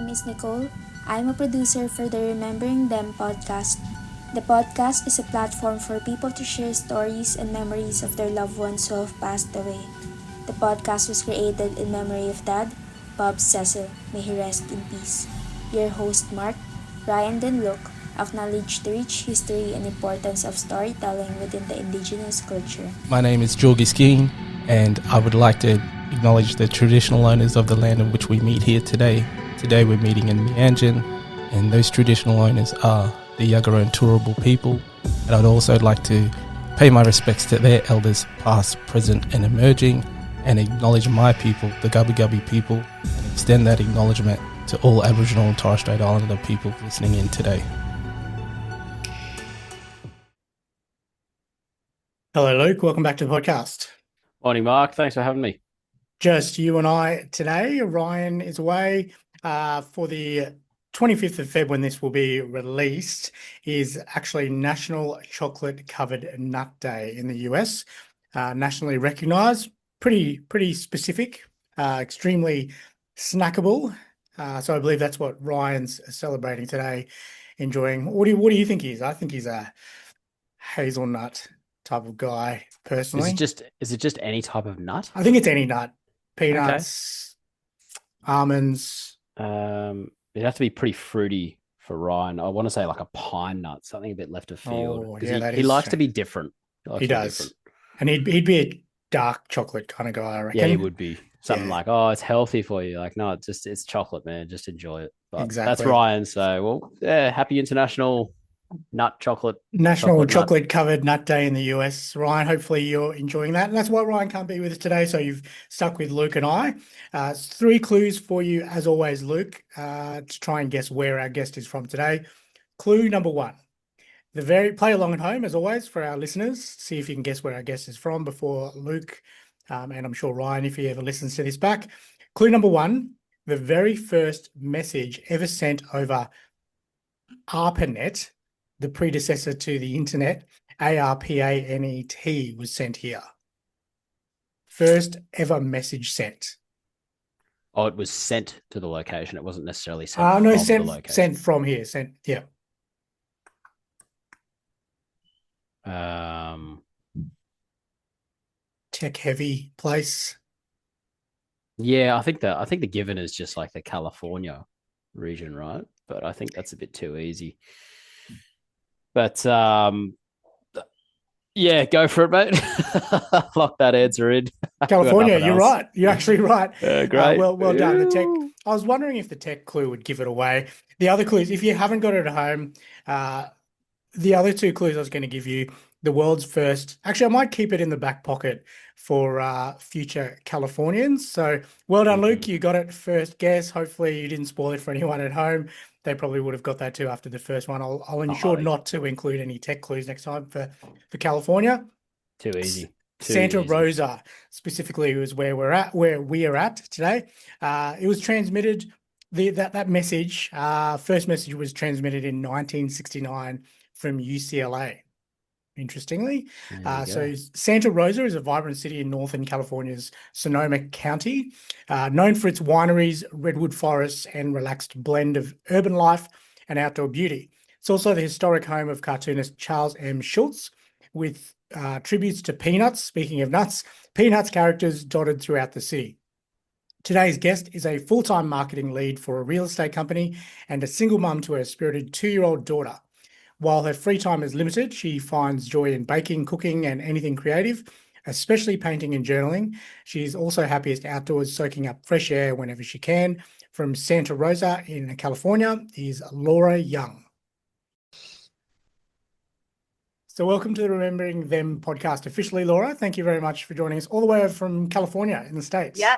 name is Nicole. I'm a producer for the Remembering Them podcast. The podcast is a platform for people to share stories and memories of their loved ones who have passed away. The podcast was created in memory of Dad, Bob Cecil. May he rest in peace. Your host, Mark, Ryan, and Luke acknowledge the rich history and importance of storytelling within the indigenous culture. My name is Jorgi Skeen, and I would like to acknowledge the traditional owners of the land in which we meet here today. Today we're meeting in Meanjin, and those traditional owners are the Yagara and Turrbal people. And I'd also like to pay my respects to their elders, past, present and emerging, and acknowledge my people, the Gubbi Gubbi people, and extend that acknowledgement to all Aboriginal and Torres Strait Islander people listening in today. Hello, Luke. Welcome back to the podcast. Morning, Mark. Thanks for having me. Just you and I today. Ryan is away for the 25th of Feb when this will be released is actually National Chocolate Covered Nut Day in the US. Nationally recognized, pretty specific, extremely snackable. So I believe that's what Ryan's celebrating today, enjoying. What do you think he is? I think he's a hazelnut type of guy, personally. Is it just any type of nut? I think it's any nut. Peanuts, almonds. It'd have to be pretty fruity for Ryan. I want to say like a pine nut, something a bit left of field. Oh, yeah, he likes to be different. He does. And he'd be a dark chocolate kind of guy, I reckon. Yeah, he would be. Something like, oh, it's healthy for you. Like, no, it's chocolate, man. Just enjoy it. But exactly. That's Ryan. So, well, yeah, happy International National Chocolate Covered Nut Day in the US. Ryan, hopefully you're enjoying that. And that's why Ryan can't be with us today. So you've stuck with Luke and I. 3 clues for you, as always, Luke, to try and guess where our guest is from today. Clue number 1. Play along at home, as always, for our listeners. See if you can guess where our guest is from before Luke, and I'm sure Ryan, if he ever listens to this back. Clue number 1, the very first message ever sent over ARPANET, the predecessor to the internet, ARPANET, was sent here. First ever message sent. Oh, it was sent to the location. It wasn't necessarily sent from the location. Sent from here. Yeah. Tech heavy place. Yeah, I think the given is just like the California region, right? But I think that's a bit too easy. But yeah, go for it, mate. Lock that answer in. California, you're right. You're actually right. Great. Well done. The tech. I was wondering if the tech clue would give it away. The other clues, if you haven't got it at home, the other 2 clues I was going to give you, the world's first. Actually, I might keep it in the back pocket for future Californians. So well done, Luke. You got it first guess. Hopefully you didn't spoil it for anyone at home. They probably would have got that too after the first one. I'll ensure not to include any tech clues next time for California. Too easy. Santa Rosa specifically was where we are at today. It was transmitted. That message, first message was transmitted in 1969 from UCLA. Interestingly, so Santa Rosa is a vibrant city in northern California's Sonoma County, known for its wineries, redwood forests, and relaxed blend of urban life and outdoor beauty. It's also the historic home of cartoonist Charles M. Schulz, with tributes to Peanuts. Speaking of nuts, Peanuts characters dotted throughout the city. Today's guest is a full-time marketing lead for a real estate company and a single mum to her spirited 2-year-old daughter. While her free time is limited, she finds joy in baking, cooking, and anything creative, especially painting and journaling. She's also happiest outdoors, soaking up fresh air whenever she can. From Santa Rosa in California is Laura Young. So welcome to the Remembering Them podcast officially, Laura. Thank you very much for joining us all the way from California in the States. Yeah.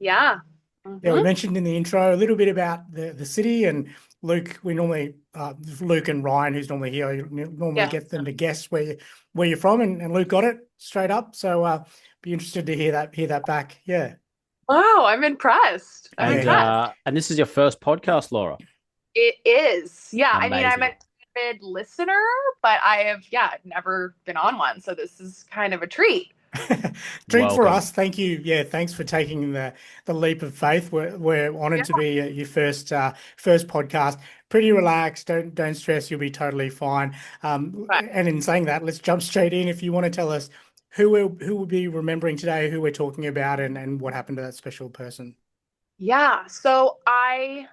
Mm-hmm. Yeah, we mentioned in the intro a little bit about the city, and Luke, Luke and Ryan, who's normally here, get them to guess where you're from, and Luke got it straight up. So be interested to hear that back. Yeah. Wow, I'm impressed. And this is your first podcast, Laura. It is. Yeah. Amazing. I mean, I'm an avid listener, but I have never been on one. So this is kind of a treat. Drink for Welcome. us. Thank you. Yeah, thanks for taking the leap of faith. We're honored to be your first podcast. Pretty relaxed. Don't stress. You'll be totally fine. Right. And in saying that, let's jump straight in. If you want to tell us who we'll be remembering today, who we're talking about, and what happened to that special person. Yeah. So I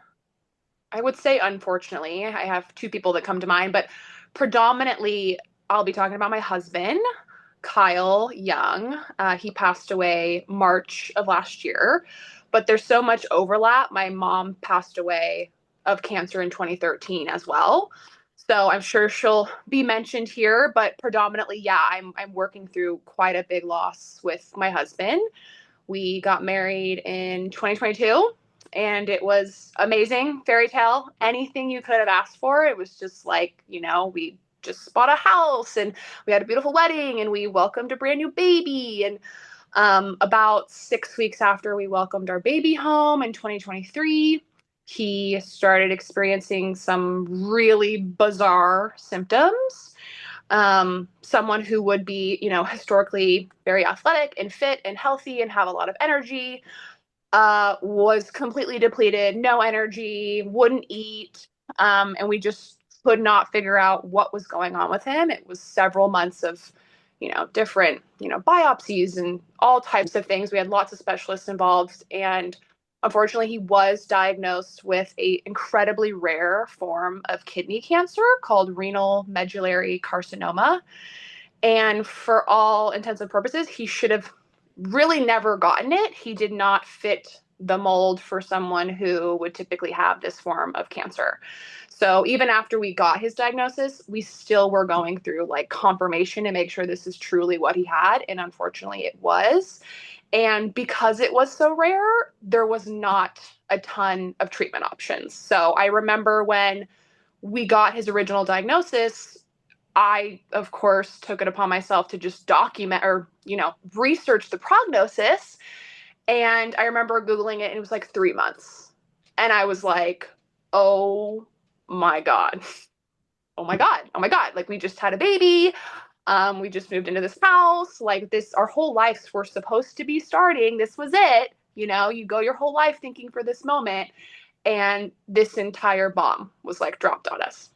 would say, unfortunately, I have two people that come to mind, but predominantly I'll be talking about my husband, Kyle Young. He passed away March of last year, but there's so much overlap. My mom passed away of cancer in 2013 as well. So I'm sure she'll be mentioned here, but predominantly, yeah, I'm working through quite a big loss with my husband. We got married in 2022 and it was amazing. Fairy tale, anything you could have asked for. It was just like, we just bought a house and we had a beautiful wedding and we welcomed a brand new baby. And about 6 weeks after we welcomed our baby home in 2023, he started experiencing some really bizarre symptoms. Someone who would be, historically very athletic and fit and healthy and have a lot of energy, was completely depleted, no energy, wouldn't eat. And we just could not figure out what was going on with him. It was several months of, different, biopsies and all types of things. We had lots of specialists involved. And unfortunately, he was diagnosed with a incredibly rare form of kidney cancer called renal medullary carcinoma. And for all intents and purposes, he should have really never gotten it. He did not fit the mold for someone who would typically have this form of cancer. So even after we got his diagnosis, we still were going through like confirmation to make sure this is truly what he had. And unfortunately, it was. And because it was so rare, there was not a ton of treatment options. So I remember when we got his original diagnosis, I, of course, took it upon myself to just document or, research the prognosis. And I remember Googling it and it was like 3 months. And I was like, oh my God. Oh my God. Oh my God. Like we just had a baby. We just moved into this house. Like this, our whole lives were supposed to be starting. This was it. You go your whole life thinking for this moment. And this entire bomb was like dropped on us.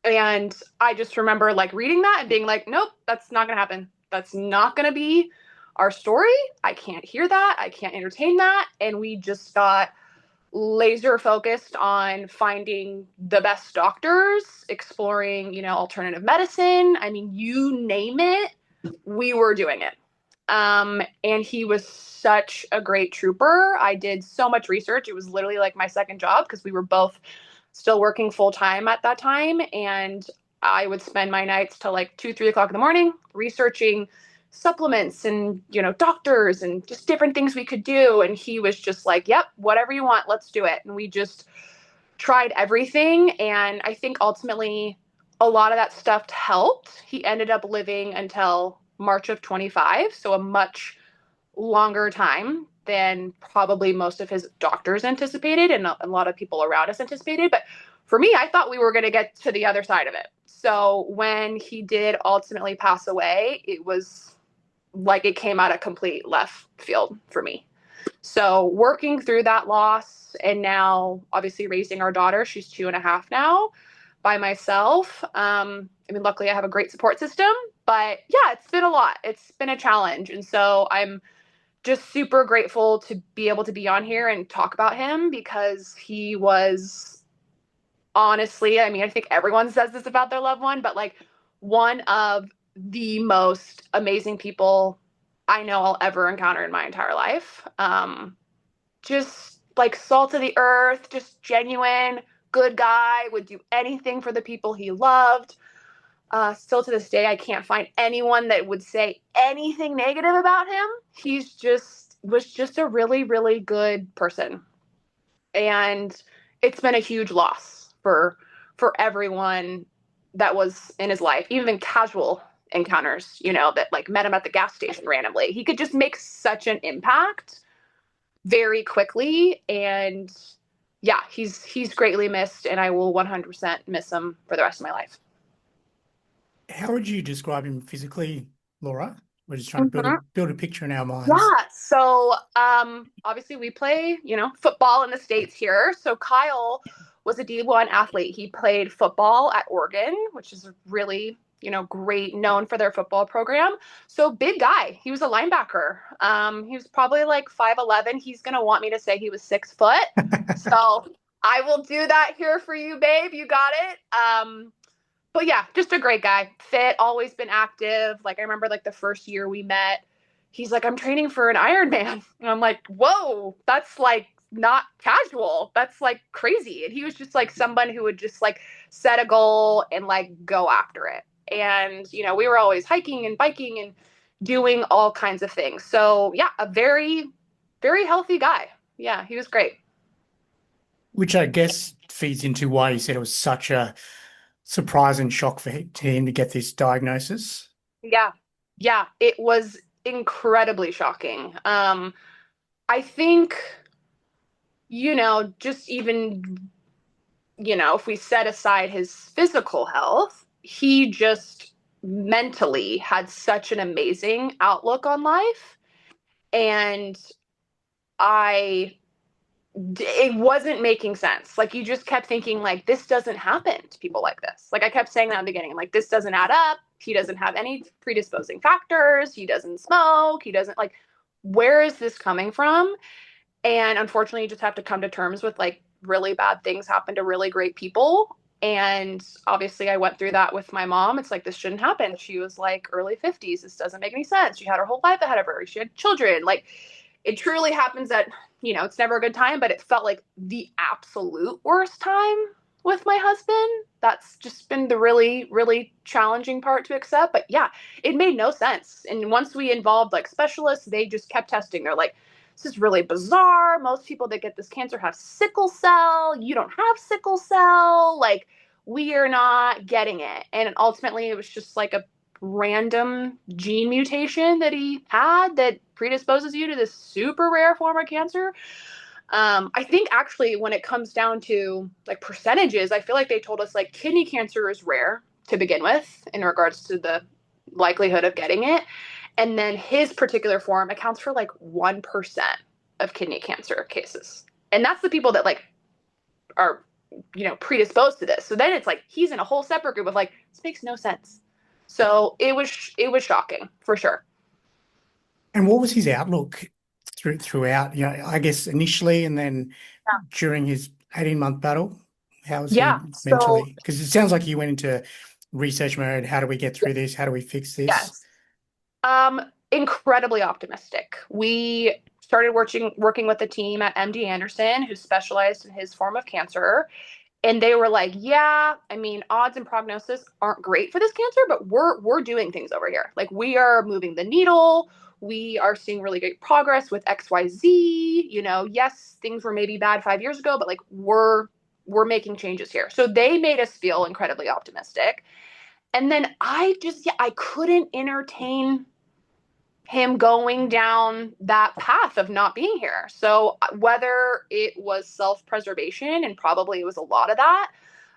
And I just remember like reading that and being like, nope, that's not going to happen. That's not going to be our story. I can't hear that. I can't entertain that. And we just got laser focused on finding the best doctors, exploring, alternative medicine. I mean, you name it, we were doing it. And he was such a great trooper. I did so much research. It was literally like my second job because we were both still working full time at that time. And I would spend my nights till like 2, 3 o'clock in the morning researching supplements and, doctors and just different things we could do. And he was just like, yep, whatever you want, let's do it. And we just tried everything. And I think ultimately a lot of that stuff helped. He ended up living until March of 25, so a much longer time than probably most of his doctors anticipated and a lot of people around us anticipated. But for me, I thought we were going to get to the other side of it. So when he did ultimately pass away, it was like it came out of complete left field for me. So working through that loss and now obviously raising our daughter, she's 2.5 now, by myself. Luckily I have a great support system, but yeah, it's been a lot. It's been a challenge. And so I'm just super grateful to be able to be on here and talk about him because he was honestly, I think everyone says this about their loved one, but like one of the most amazing people I know I'll ever encounter in my entire life. Just like salt of the earth, just genuine, good guy, would do anything for the people he loved. Still to this day, I can't find anyone that would say anything negative about him. Was just a really, really good person. And it's been a huge loss for everyone that was in his life, even casual encounters, that like met him at the gas station randomly. He could just make such an impact very quickly. And yeah, he's greatly missed and I will 100% miss him for the rest of my life. How would you describe him physically, Laura? We're just trying to Mhm. build a picture in our minds. Yeah. So obviously we play, football in the States here. So Kyle was a D1 athlete. He played football at Oregon, which is really, great, known for their football program. So big guy. He was a linebacker. He was probably like 5'11". He's gonna want me to say he was 6 foot. So I will do that here for you, babe. You got it. But yeah, just a great guy. Fit, always been active. Like I remember like the first year we met, he's like, I'm training for an Ironman. And I'm like, whoa, that's like not casual. That's like crazy. And he was just like someone who would just like set a goal and like go after it. And, we were always hiking and biking and doing all kinds of things. So yeah, a very, very healthy guy. Yeah, he was great. Which I guess feeds into why you said it was such a surprise and shock for him to get this diagnosis. Yeah. Yeah, it was incredibly shocking. I think, just even, if we set aside his physical health, he just mentally had such an amazing outlook on life. And I, it wasn't making sense. Like you just kept thinking like, this doesn't happen to people like this. Like I kept saying that in the beginning, like, this doesn't add up. He doesn't have any predisposing factors. He doesn't smoke. He doesn't like, where is this coming from? And unfortunately, you just have to come to terms with like really bad things happen to really great people. And obviously, I went through that with my mom. It's like, this shouldn't happen. She was like early 50s. This doesn't make any sense. She had her whole life ahead of her. She had children. Like, it truly happens that, it's never a good time, but it felt like the absolute worst time with my husband. That's just been the really, really challenging part to accept. But yeah, it made no sense. And once we involved like specialists, they just kept testing. They're like, this is really bizarre. Most people that get this cancer have sickle cell. You don't have sickle cell. Like, we are not getting it. And ultimately, it was just like a random gene mutation that he had that predisposes you to this super rare form of cancer. I think actually when it comes down to like percentages, I feel like they told us like kidney cancer is rare to begin with in regards to the likelihood of getting it. And then his particular form accounts for like 1% of kidney cancer cases. And that's the people that like are, predisposed to this. So then it's like he's in a whole separate group of like, this makes no sense. So it was shocking for sure. And what was his outlook throughout? I guess initially, and then during his 18-month battle, how was he mentally? Because it sounds like he went into research mode. How do we get through this? How do we fix this? Yes. Incredibly optimistic. We started working with a team at MD Anderson who specialized in his form of cancer. And they were like, yeah, I mean, odds and prognosis aren't great for this cancer, but we're doing things over here. Like we are moving the needle. We are seeing really great progress with XYZ. Yes, things were maybe bad 5 years ago, but like we're making changes here. So they made us feel incredibly optimistic. And then I couldn't entertain him going down that path of not being here. So whether it was self-preservation, and probably it was a lot of that,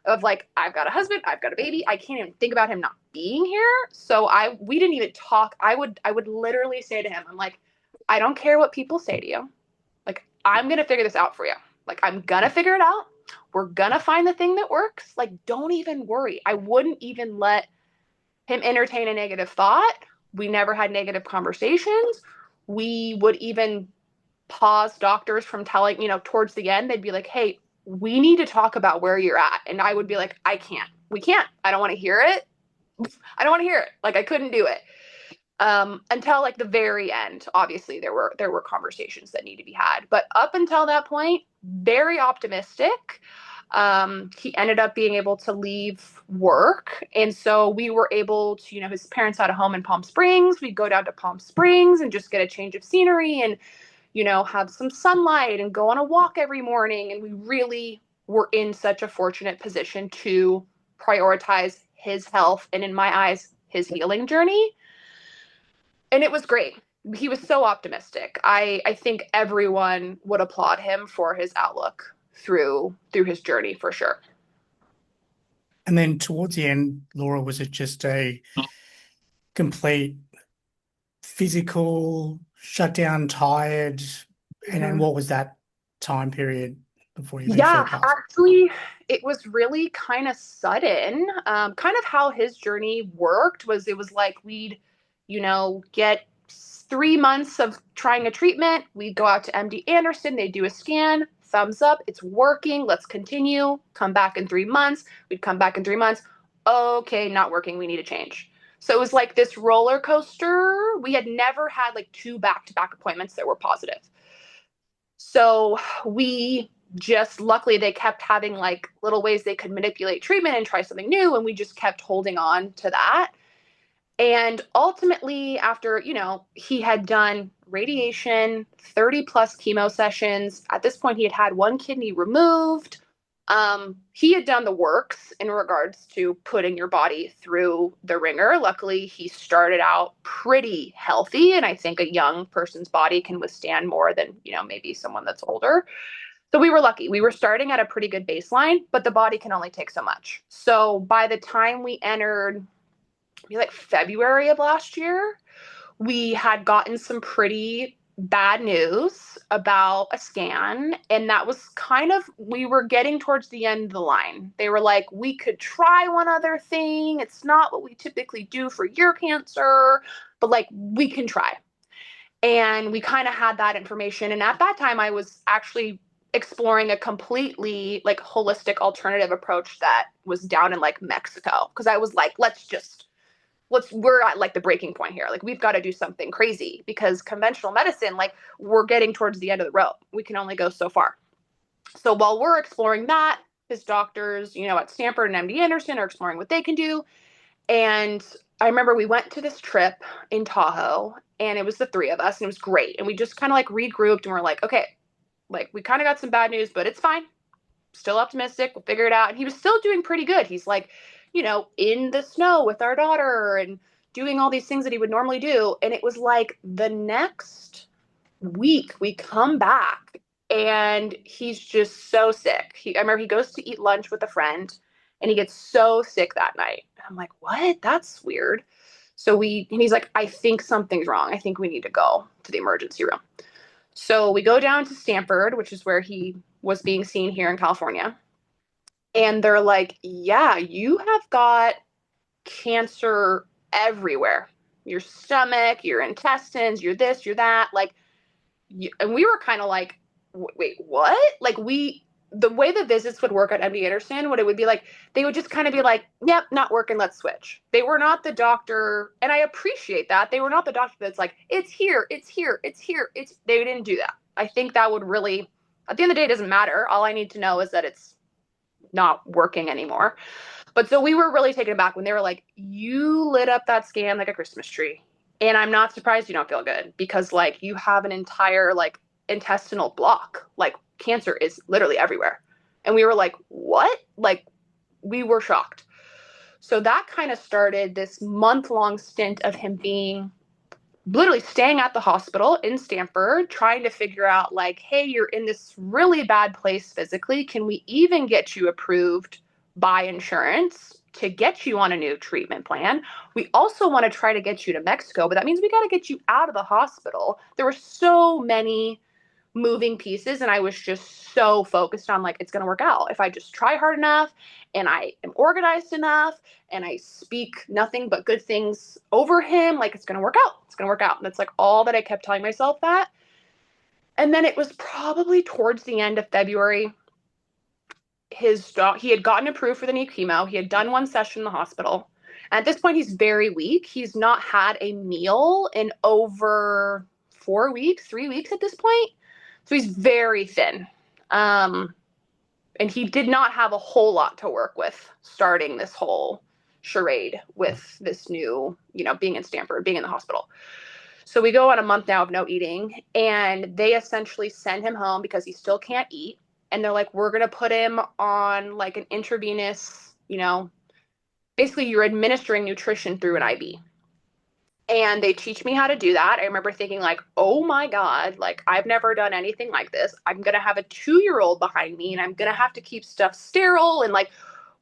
of like, I've got a husband, I've got a baby, I can't even think about him not being here. So we didn't even talk. I would literally say to him, I'm like, I don't care what people say to you. Like, I'm going to figure this out for you. Like, I'm going to figure it out. We're going to find the thing that works. Like, don't even worry. I wouldn't even let him entertain a negative thought. We never had negative conversations. We would even pause doctors from telling, towards the end, they'd be like, hey, we need to talk about where you're at. And I would be like, we can't, I don't want to hear it. I don't want to hear it. Like I couldn't do it. Until like the very end, obviously there were conversations that need to be had, but up until that point, very optimistic. He ended up being able to leave work. And so we were able to, his parents had a home in Palm Springs. We'd go down to Palm Springs and just get a change of scenery and, have some sunlight and go on a walk every morning. And we really were in such a fortunate position to prioritize his health and, in my eyes, his healing journey. And it was great. He was so optimistic. I think everyone would applaud him for his outlook through his journey for sure. And then towards the end, Laura, was it just a complete physical, shut down, tired, and then what was that time period before you eventually Yeah, passed? actually, it was really kind of sudden. Kind of how his journey worked was it was like we'd, get 3 months of trying a treatment. We'd go out to MD Anderson, they do a scan, thumbs up, it's working, let's continue. Come back in 3 months. We'd come back in 3 months. Okay, not working, we need to change. So it was like this roller coaster. We had never had like two back-to-back appointments that were positive. So we just luckily they kept having like little ways they could manipulate treatment and try something new. And we just kept holding on to that. And ultimately, after, he had done radiation, 30 plus chemo sessions. At this point, he had had one kidney removed. He had done the works in regards to putting your body through the ringer. Luckily, he started out pretty healthy. And I think a young person's body can withstand more than, maybe someone that's older. So we were lucky. We were starting at a pretty good baseline, but the body can only take so much. So by the time we entered like February of last year, we had gotten some pretty bad news about a scan. And that was we were getting towards the end of the line. They were like, we could try one other thing. It's not what we typically do for your cancer, but like we can try. And we kind of had that information. And at that time, I was actually exploring a completely like holistic alternative approach that was down in like Mexico. Cause I was like, we're at like the breaking point here. Like we've got to do something crazy because conventional medicine, like we're getting towards the end of the road. We can only go so far. So while we're exploring that, his doctors, at Stanford and MD Anderson are exploring what they can do. And I remember we went to this trip in Tahoe and it was the three of us and it was great. And we just kind of like regrouped and we're like, okay, like we kind of got some bad news, but it's fine. Still optimistic. We'll figure it out. And he was still doing pretty good. He's like, in the snow with our daughter and doing all these things that he would normally do. And it was like the next week we come back and he's just so sick. I remember he goes to eat lunch with a friend and he gets so sick that night. And I'm like, what? That's weird. And he's like, I think something's wrong. I think we need to go to the emergency room. So we go down to Stanford, which is where he was being seen here in California. And they're like, yeah, you have got cancer everywhere. Your stomach, your intestines, your this, your that. And we were kind of like, wait, what? The way the visits would work at MD Anderson, what it would be like, they would just kind of be like, yep, not working, let's switch. They were not the doctor, and I appreciate that. They were not the doctor that's like, it's here, it's here, it's here. They didn't do that. I think that would really, at the end of the day, it doesn't matter. All I need to know is that it's not working anymore. But so we were really taken aback when they were like, you lit up that scan like a Christmas tree. And I'm not surprised you don't feel good because like you have an entire like intestinal block. Like cancer is literally everywhere. And we were like, what? Like we were shocked. So that kind of started this month-long stint of him being literally staying at the hospital in Stanford, trying to figure out like, hey, you're in this really bad place physically. Can we even get you approved by insurance to get you on a new treatment plan? We also want to try to get you to Mexico, but that means we got to get you out of the hospital. There were so many moving pieces and I was just so focused on like, it's going to work out if I just try hard enough and I am organized enough and I speak nothing but good things over him. Like it's going to work out. It's going to work out. And that's like all that I kept telling myself that. And then it was probably towards the end of February, he had gotten approved for the new chemo. He had done one session in the hospital. And at this point, he's very weak. He's not had a meal in over 3 weeks at this point. So he's very thin. And he did not have a whole lot to work with starting this whole charade with this new, being in Stanford, being in the hospital. So we go on a month now of no eating and they essentially send him home because he still can't eat. And they're like, we're going to put him on like an intravenous, basically you're administering nutrition through an IV. And they teach me how to do that. I remember thinking like, oh my God, like I've never done anything like this. I'm going to have a 2-year-old behind me and I'm going to have to keep stuff sterile. And like,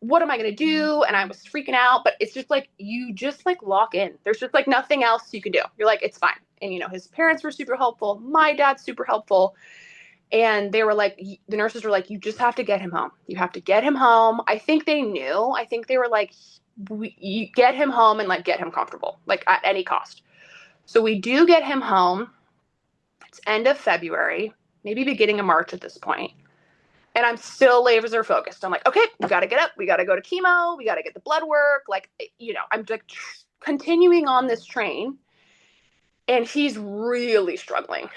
what am I going to do? And I was freaking out, but it's just like, you just like lock in. There's just like nothing else you can do. You're like, it's fine. And, his parents were super helpful. My dad's super helpful. And they were like, the nurses were like, you just have to get him home. You have to get him home. I think they knew. I think they were like, you get him home and like get him comfortable, like at any cost. So we do get him home. It's end of February, maybe beginning of March at this point. And I'm still laser focused. I'm like, okay, we got to get up. We got to go to chemo. We got to get the blood work. Like, I'm like continuing on this train. And he's really struggling,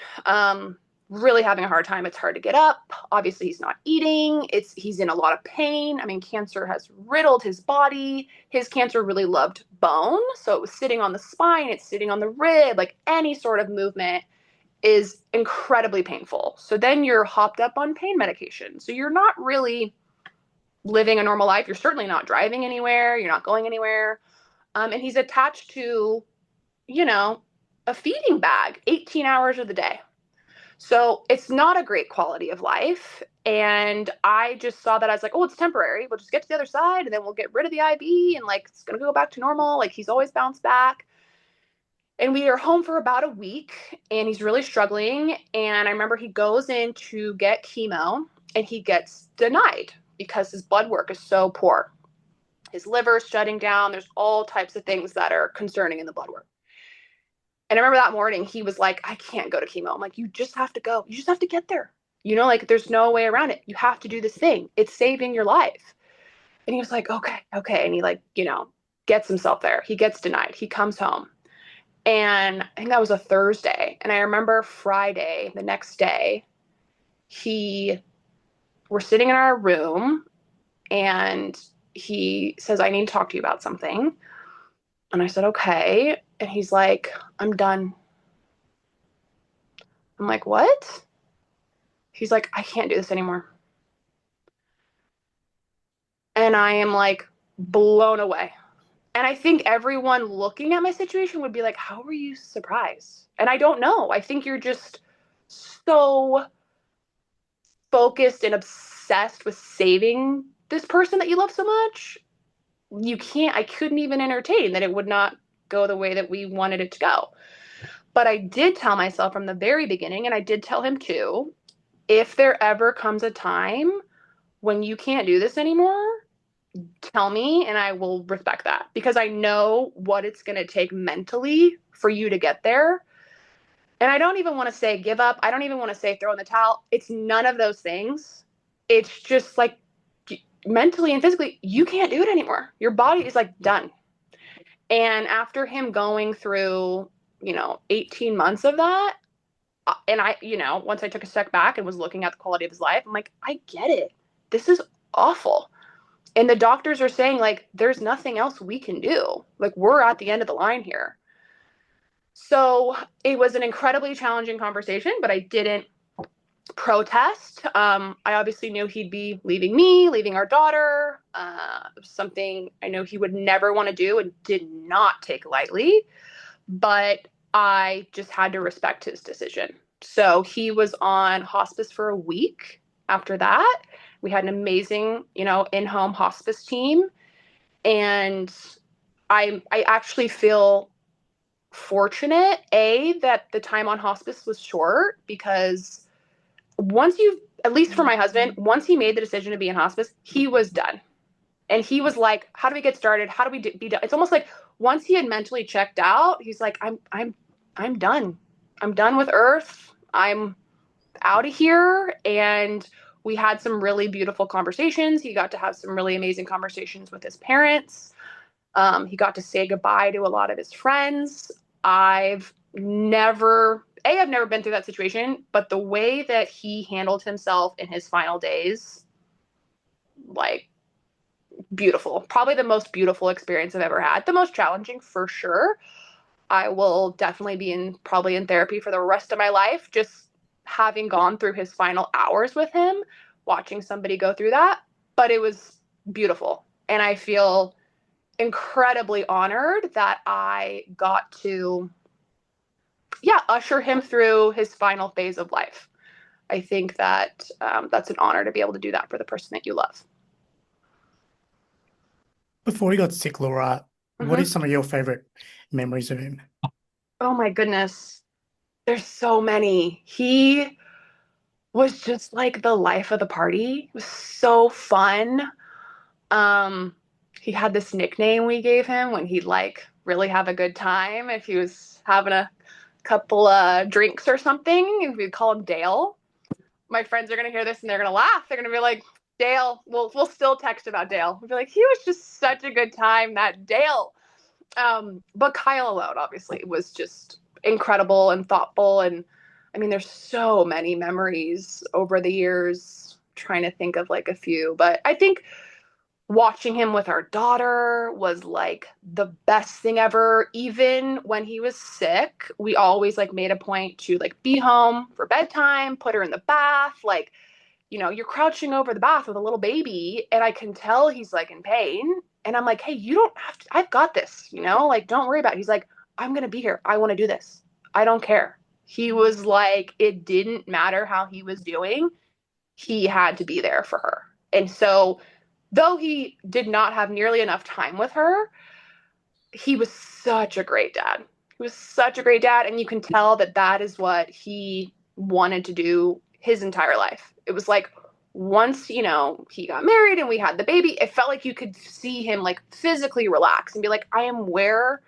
really having a hard time. It's hard to get up. Obviously, he's not eating. He's in a lot of pain. I mean, cancer has riddled his body. His cancer really loved bone. So it was sitting on the spine. It's sitting on the rib. Like any sort of movement is incredibly painful. So then you're hopped up on pain medication. So you're not really living a normal life. You're certainly not driving anywhere. You're not going anywhere. And he's attached to, a feeding bag 18 hours of the day. So it's not a great quality of life. And I just saw that as like, oh, it's temporary. We'll just get to the other side and then we'll get rid of the IV and like, it's going to go back to normal. Like he's always bounced back. And we are home for about a week and he's really struggling. And I remember he goes in to get chemo and he gets denied because his blood work is so poor. His liver's shutting down. There's all types of things that are concerning in the blood work. And I remember that morning he was like, I can't go to chemo. I'm like, you just have to go. You just have to get there. Like there's no way around it. You have to do this thing. It's saving your life. And he was like, okay. And he like, gets himself there. He gets denied. He comes home. And I think that was a Thursday. And I remember Friday, the next day, we're sitting in our room and he says, I need to talk to you about something. And I said, okay. And he's like, I'm done. I'm like, what? He's like, I can't do this anymore. And I am like blown away. And I think everyone looking at my situation would be like, how were you surprised? And I don't know. I think you're just so focused and obsessed with saving this person that you love so much. I couldn't even entertain that it would not go the way that we wanted it to go. But I did tell myself from the very beginning, and I did tell him too, if there ever comes a time when you can't do this anymore, tell me and I will respect that because I know what it's going to take mentally for you to get there. And I don't even want to say give up. I don't even want to say throw in the towel. It's none of those things. It's just like mentally and physically, you can't do it anymore. Your body is like done. And after him going through, 18 months of that, and I, once I took a step back and was looking at the quality of his life, I'm like, I get it. This is awful. And the doctors are saying, like, there's nothing else we can do. Like, we're at the end of the line here. So it was an incredibly challenging conversation, but I didn't protest. I obviously knew he'd be leaving me, leaving our daughter, something I know he would never want to do and did not take lightly. But I just had to respect his decision. So he was on hospice for a week after that. We had an amazing, in-home hospice team. And I actually feel fortunate, that the time on hospice was short because at least for my husband, once he made the decision to be in hospice, he was done. And he was like, how do we get started? How do we be done? It's almost like once he had mentally checked out, he's like, I'm done. I'm done with Earth. I'm out of here. And we had some really beautiful conversations. He got to have some really amazing conversations with his parents. He got to say goodbye to a lot of his friends. I've never been through that situation, but the way that he handled himself in his final days, like, beautiful. Probably the most beautiful experience I've ever had. The most challenging for sure. I will definitely be probably in therapy for the rest of my life, just having gone through his final hours with him, watching somebody go through that. But it was beautiful. And I feel incredibly honored that I got to, usher him through his final phase of life. I think that that's an honor to be able to do that for the person that you love. Before he got sick, Laura, what Mhm. is some of your favorite memories of him? Oh my goodness. There's so many. He was just like the life of the party. It was so fun. Um, he had this nickname we gave him when he'd like really have a good time. If he was having a couple drinks or something, we'd call him Dale. My friends are gonna hear this and they're gonna laugh. They're gonna be like, Dale. We'll still text about Dale. We'll be like, he was just such a good time, that Dale. But Kyle alone, obviously, was just incredible and thoughtful. And I mean, there's so many memories over the years. Trying to think of like a few, but I think watching him with our daughter was like the best thing ever. Even when he was sick, we always like made a point to like be home for bedtime, put her in the bath. Like, you're crouching over the bath with a little baby, and I can tell he's like in pain. And I'm like, hey, you don't have to, I've got this, like, don't worry about it. He's like, I'm going to be here. I want to do this. I don't care. He was like, it didn't matter how he was doing. He had to be there for her. And so, though he did not have nearly enough time with her, he was such a great dad. He was such a great dad. And you can tell that that is what he wanted to do his entire life. It was like once, he got married and we had the baby, it felt like you could see him like physically relax and be like, I am where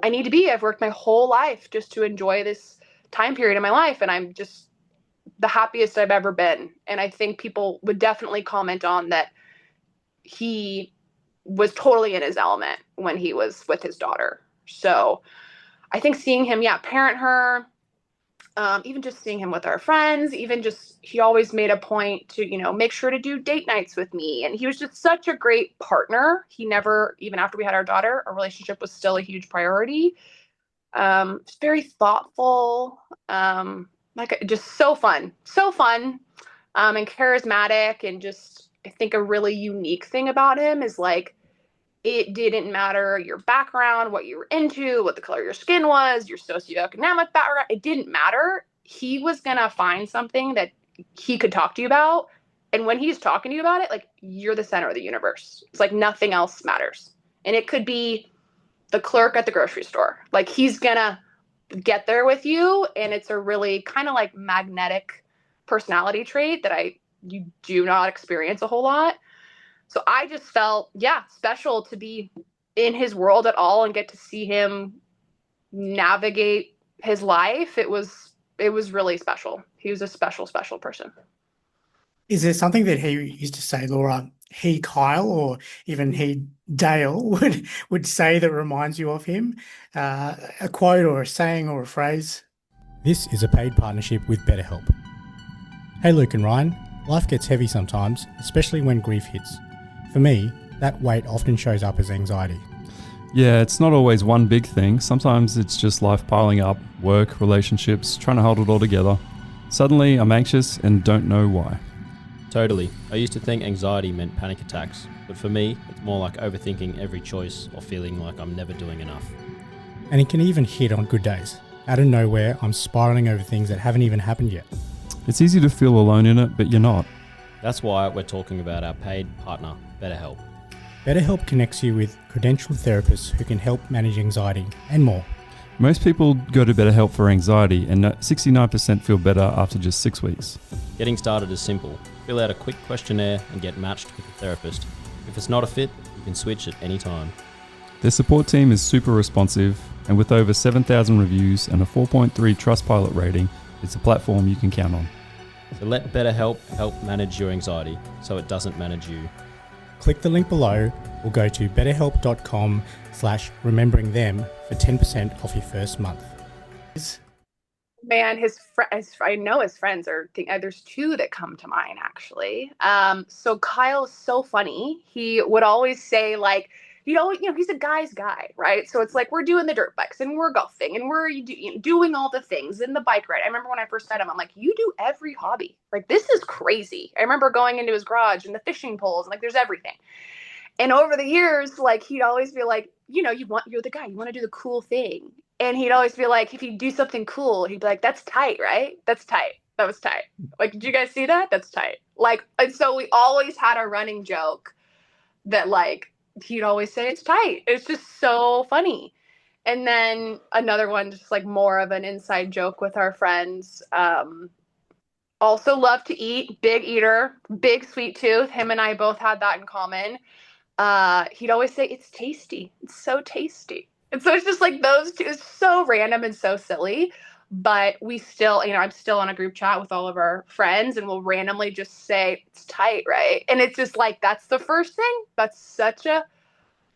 I need to be. I've worked my whole life just to enjoy this time period in my life. And I'm just the happiest I've ever been. And I think people would definitely comment on that he was totally in his element when he was with his daughter. So I think seeing him, parent her, even just seeing him with our friends, even just, he always made a point to, make sure to do date nights with me. And he was just such a great partner. He never, even after we had our daughter, our relationship was still a huge priority. Very thoughtful, like just so fun, and charismatic. And just, I think a really unique thing about him is like, it didn't matter your background, what you were into, what the color of your skin was, your socioeconomic background. It didn't matter. He was going to find something that he could talk to you about. And when he's talking to you about it, like, you're the center of the universe. It's like nothing else matters. And it could be the clerk at the grocery store. Like, he's going to get there with you. And it's a really kind of like magnetic personality trait that you do not experience a whole lot. So I just felt, special to be in his world at all and get to see him navigate his life. It was really special. He was a special, special person. Is there something that he used to say, Laura, he, Kyle, or even he, Dale, would say that reminds you of him? A quote or a saying or a phrase? This is a paid partnership with BetterHelp. Hey Luke and Ryan, life gets heavy sometimes, especially when grief hits. For me, that weight often shows up as anxiety. Yeah, it's not always one big thing. Sometimes it's just life piling up, work, relationships, trying to hold it all together. Suddenly, I'm anxious and don't know why. Totally. I used to think anxiety meant panic attacks, but for me, it's more like overthinking every choice or feeling like I'm never doing enough. And it can even hit on good days. Out of nowhere, I'm spiraling over things that haven't even happened yet. It's easy to feel alone in it, but you're not. That's why we're talking about our paid partner, BetterHelp. BetterHelp connects you with credentialed therapists who can help manage anxiety and more. Most people go to BetterHelp for anxiety, and 69% feel better after just 6 weeks. Getting started is simple. Fill out a quick questionnaire and get matched with a therapist. If it's not a fit, you can switch at any time. Their support team is super responsive, and with over 7,000 reviews and a 4.3 Trustpilot rating, it's a platform you can count on. So let BetterHelp help manage your anxiety so it doesn't manage you. Click the link below or go to betterhelp.com/rememberingthem for 10% off your first month. Man, I know his friends are. There's two that come to mind actually. So Kyle is so funny. He would always say like, he's a guy's guy, right? So it's like we're doing the dirt bikes and we're golfing and we're doing all the things in the bike ride. I remember when I first met him, I'm like, you do every hobby. Like, this is crazy. I remember going into his garage and the fishing poles and like there's everything. And over the years, like, he'd always be like, you're the guy, you want to do the cool thing. And he'd always be like, if you do something cool, he'd be like, that's tight, right? That's tight. That was tight. Like, did you guys see that? That's tight. Like, and so we always had a running joke that like, he'd always say it's tight. It's just so funny. And then another one, just like more of an inside joke with our friends. Also love to eat, big eater, big sweet tooth. Him and I both had that in common. He'd always say, it's tasty. It's so tasty. And so it's just like those two is so random and so silly. But we still, I'm still on a group chat with all of our friends and we'll randomly just say, it's tight, right? And it's just like, that's the first thing. That's such a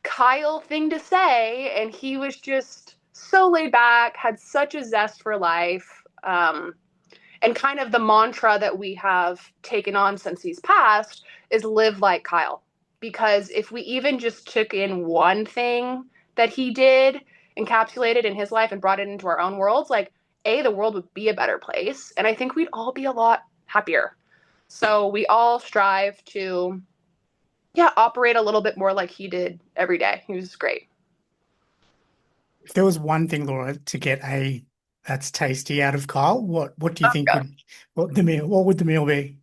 Kyle thing to say. And he was just so laid back, had such a zest for life. And kind of the mantra that we have taken on since he's passed is live like Kyle. Because if we even just took in one thing that he did, encapsulated in his life and brought it into our own worlds, like, A, the world would be a better place. And I think we'd all be a lot happier. So we all strive to, operate a little bit more like he did every day. He was great. If there was one thing, Laura, to get a that's tasty out of Kyle, what do you think what would the meal be?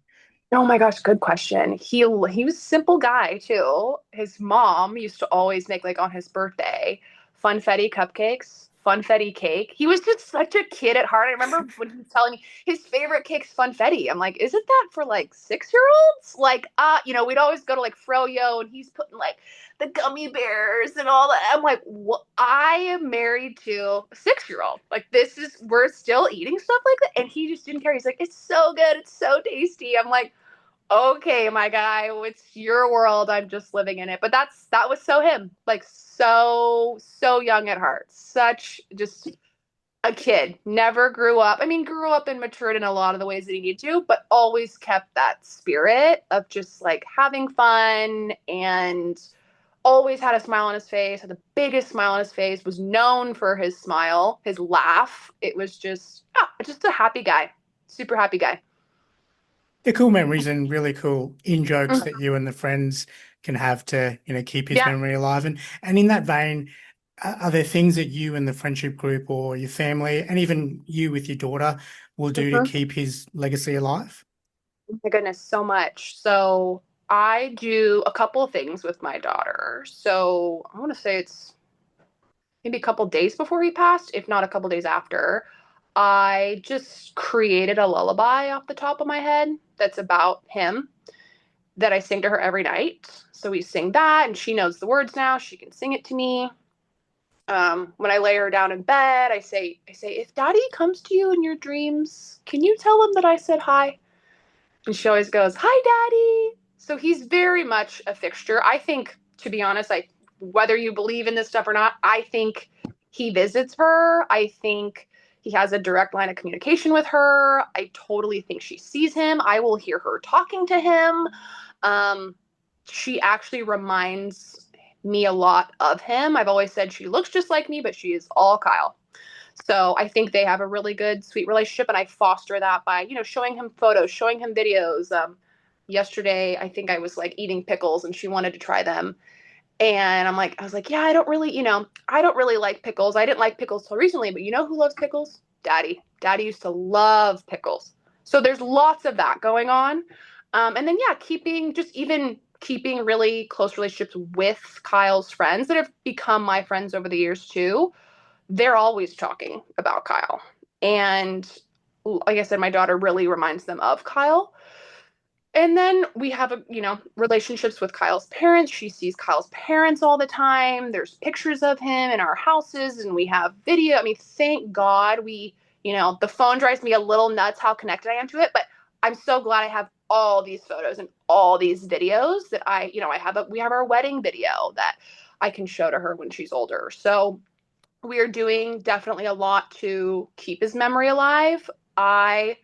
Oh my gosh, good question. He was a simple guy too. His mom used to always make, like, on his birthday, funfetti cupcakes, funfetti cake. He was just such a kid at heart. I remember when he was telling me his favorite cake's funfetti. I'm like, isn't that for like 6-year-olds? Like, we'd always go to like Froyo and he's putting like the gummy bears and all that. I'm like, what? I am married to a 6-year-old. Like, we're still eating stuff like that. And he just didn't care. He's like, it's so good. It's so tasty. I'm like, okay, my guy, it's your world. I'm just living in it. But that was so him. Like, so young at heart. Such just a kid. Never grew up. I mean, grew up and matured in a lot of the ways that he needed to, but always kept that spirit of just like having fun, and always had a smile on his face, had the biggest smile on his face, was known for his smile, his laugh. It was just a happy guy. Super happy guy. The cool memories and really cool in-jokes that you and the friends can have to, keep his memory alive. And in that vein, are there things that you and the friendship group or your family and even you with your daughter will do to keep his legacy alive? Oh my goodness, so much. So I do a couple of things with my daughter. So I want to say it's maybe a couple days before he passed, if not a couple days after. I just created a lullaby off the top of my head that's about him that I sing to her every night. So we sing that, and she knows the words now. She can sing it to me. When I lay her down in bed, I say, if Daddy comes to you in your dreams, can you tell him that I said hi? And she always goes, hi, Daddy. So he's very much a fixture. I think, to be honest, whether you believe in this stuff or not, I think he visits her. I think he has a direct line of communication with her. I totally think she sees him. I will hear her talking to him. She actually reminds me a lot of him. I've always said she looks just like me, but she is all Kyle. So I think they have a really good, sweet relationship, and I foster that by, showing him photos, showing him videos. Yesterday, I think I was like eating pickles and she wanted to try them. And I was like, yeah, I don't really like pickles. I didn't like pickles till recently, but you know who loves pickles? Daddy. Daddy used to love pickles. So there's lots of that going on. And then, keeping really close relationships with Kyle's friends that have become my friends over the years too. They're always talking about Kyle. And like I said, my daughter really reminds them of Kyle. And then we have, relationships with Kyle's parents. She sees Kyle's parents all the time. There's pictures of him in our houses and we have video. I mean, thank God the phone drives me a little nuts how connected I am to it, but I'm so glad I have all these photos and all these videos that we have our wedding video that I can show to her when she's older. So we are doing definitely a lot to keep his memory alive. I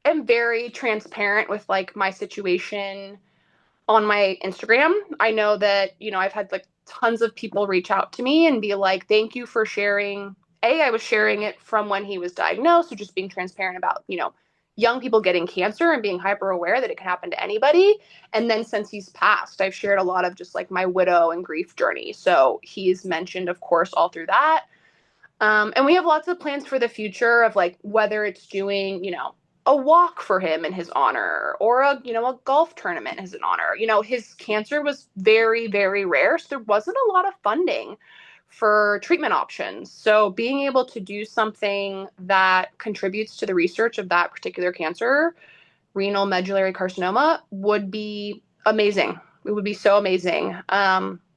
am very transparent with like my situation on my Instagram. I know that, I've had like tons of people reach out to me and be like, thank you for sharing. I was sharing it from when he was diagnosed. So just being transparent about, young people getting cancer and being hyper aware that it can happen to anybody. And then since he's passed, I've shared a lot of just like my widow and grief journey. So he's mentioned, of course, all through that. And we have lots of plans for the future of like whether it's doing, a walk for him in his honor, or a golf tournament as an honor. His cancer was very, very rare, so there wasn't a lot of funding for treatment options. So being able to do something that contributes to the research of that particular cancer, renal medullary carcinoma, would be amazing. It would be so amazing.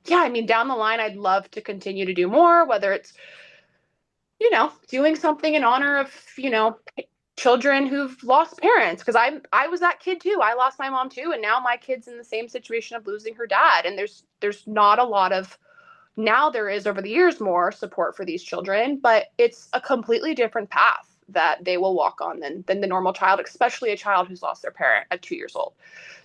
Yeah, I mean, down the line, I'd love to continue to do more, whether it's, doing something in honor of, children who've lost parents. Because I was that kid too. I lost my mom too. And now my kid's in the same situation of losing her dad. And there's not a lot of, now there is over the years more support for these children, but it's a completely different path that they will walk on than the normal child, especially a child who's lost their parent at 2 years old.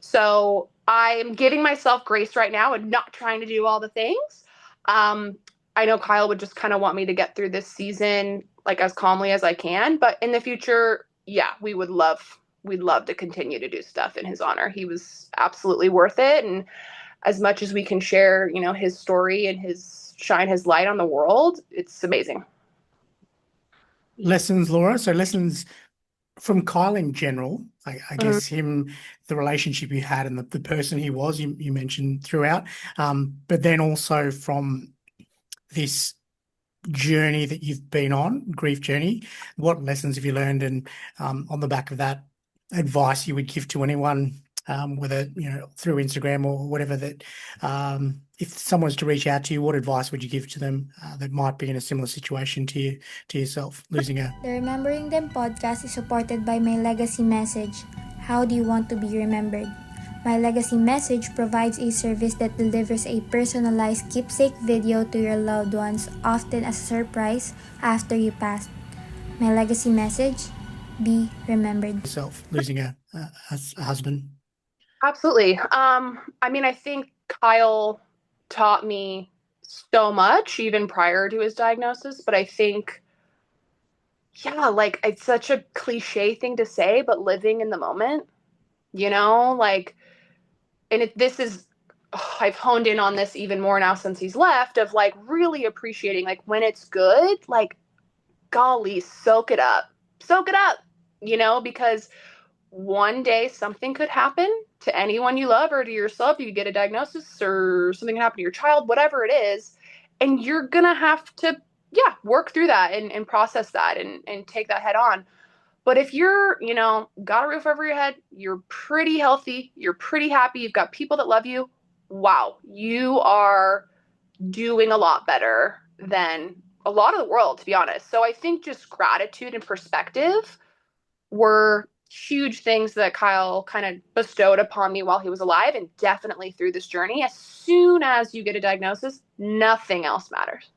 So I'm giving myself grace right now and not trying to do all the things. I know Kyle would just kind of want me to get through this season like as calmly as I can, but in the future, yeah, we'd love to continue to do stuff in his honor. He was absolutely worth it. And as much as we can share, his story and shine his light on the world, it's amazing. Lessons, Laura. So lessons from Kyle in general, I guess him, the relationship you had and the person he was, you mentioned throughout, but then also from this journey that you've been on, grief journey, what lessons have you learned? And on the back of that, advice you would give to anyone, whether, through Instagram or whatever, that if someone was to reach out to you, what advice would you give to them that might be in a similar situation to yourself, losing a... The Remembering Them podcast is supported by My Legacy Message. How do you want to be remembered? My Legacy Message provides a service that delivers a personalized keepsake video to your loved ones, often as a surprise after you pass. My Legacy Message, be remembered. Yourself, losing a husband. Absolutely. I think Kyle taught me so much even prior to his diagnosis, but I think, yeah, like it's such a cliche thing to say, but living in the moment, this is, I've honed in on this even more now since he's left, of like really appreciating, like when it's good, like, golly, soak it up, because one day something could happen to anyone you love or to yourself. You could get a diagnosis or something can happen to your child, whatever it is. And you're going to have to, work through that and process that and take that head on. But if you're, got a roof over your head, you're pretty healthy, you're pretty happy, you've got people that love you, wow, you are doing a lot better than a lot of the world, to be honest. So I think just gratitude and perspective were huge things that Kyle kind of bestowed upon me while he was alive, and definitely through this journey. As soon as you get a diagnosis, nothing else matters.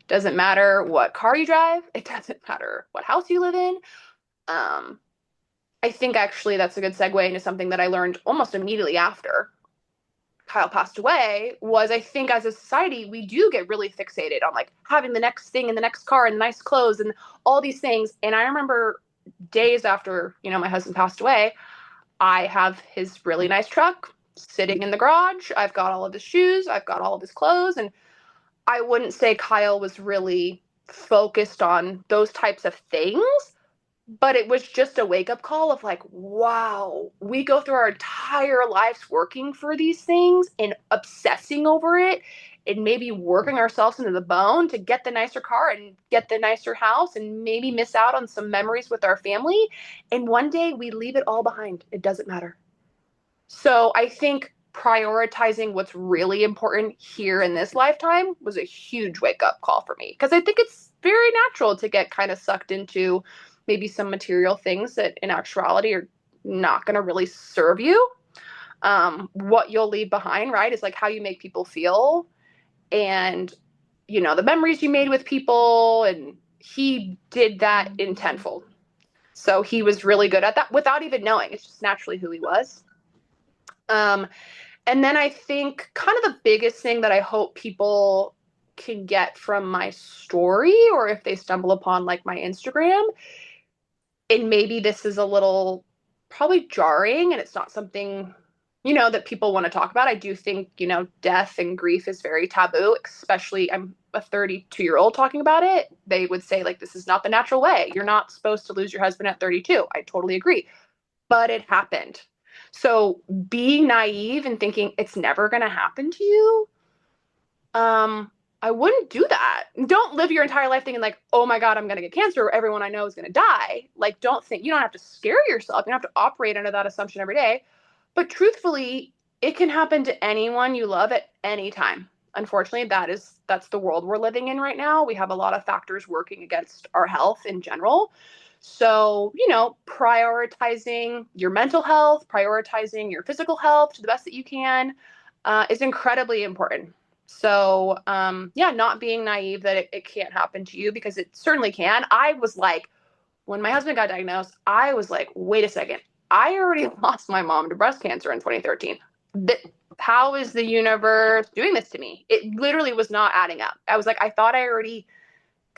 Doesn't matter what car you drive. It doesn't matter what house you live in. I think actually that's a good segue into something that I learned almost immediately after Kyle passed away, was I think as a society, we do get really fixated on like having the next thing in the next car and nice clothes and all these things. And I remember days after, my husband passed away, I have his really nice truck sitting in the garage. I've got all of his shoes. I've got all of his clothes. And I wouldn't say Kyle was really focused on those types of things, but it was just a wake-up call of like, wow, we go through our entire lives working for these things and obsessing over it and maybe working ourselves into the bone to get the nicer car and get the nicer house and maybe miss out on some memories with our family. And one day we leave it all behind. It doesn't matter. So I think prioritizing what's really important here in this lifetime was a huge wake-up call for me, because I think it's very natural to get kind of sucked into maybe some material things that in actuality are not going to really serve you. What you'll leave behind, right, is like how you make people feel and, the memories you made with people. And he did that in tenfold. So he was really good at that without even knowing. It's just naturally who he was. And then I think kind of the biggest thing that I hope people can get from my story, or if they stumble upon like my Instagram, and maybe this is a little probably jarring and it's not something, that people want to talk about. I do think, death and grief is very taboo, especially I'm a 32-year-old talking about it, they would say, like, this is not the natural way. You're not supposed to lose your husband at 32. I totally agree. But it happened. So being naive and thinking it's never going to happen to you, I wouldn't do that. Don't live your entire life thinking like, oh my God, I'm going to get cancer, or everyone I know is going to die. Like, don't think, you don't have to scare yourself. You don't have to operate under that assumption every day. But truthfully, it can happen to anyone you love at any time. Unfortunately, that's the world we're living in right now. We have a lot of factors working against our health in general. So, prioritizing your mental health, prioritizing your physical health to the best that you can is incredibly important. So, not being naive that it can't happen to you, because it certainly can. I was like, when my husband got diagnosed, I was like, wait a second. I already lost my mom to breast cancer in 2013. How is the universe doing this to me? It literally was not adding up. I was like, I thought I already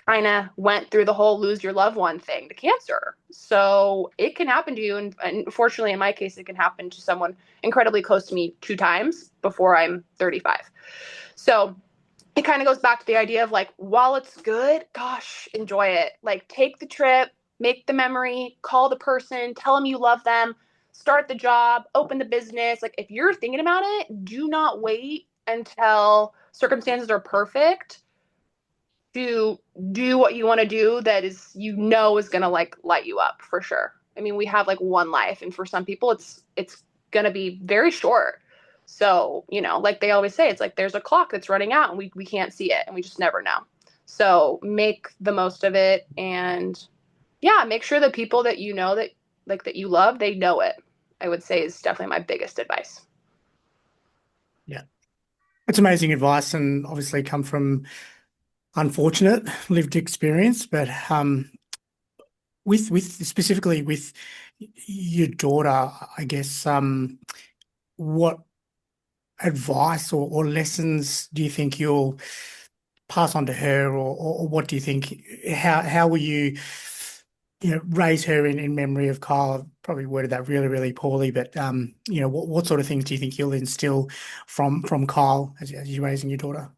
kind of went through the whole lose your loved one thing to cancer. So it can happen to you. And unfortunately, in my case, it can happen to someone incredibly close to me 2 times before I'm 35. So it kind of goes back to the idea of like, while it's good, gosh, enjoy it. Like, take the trip, make the memory, call the person, tell them you love them, start the job, open the business. Like, if you're thinking about it, do not wait until circumstances are perfect to do what you want to do that is, is going to like light you up for sure. I mean, we have like one life, and for some people it's going to be very short. So, like they always say, it's like there's a clock that's running out and we can't see it, and we just never know. So make the most of it, and make sure the people that that you love, they know it, I would say, is definitely my biggest advice. Yeah. It's amazing advice, and obviously come from unfortunate lived experience, but with specifically with your daughter, I guess, what advice or lessons do you think you'll pass on to her, or what do you think, how will you raise her in memory of Kyle? I've probably worded that really, really poorly, but what sort of things do you think you'll instill from Kyle as you're raising your daughter?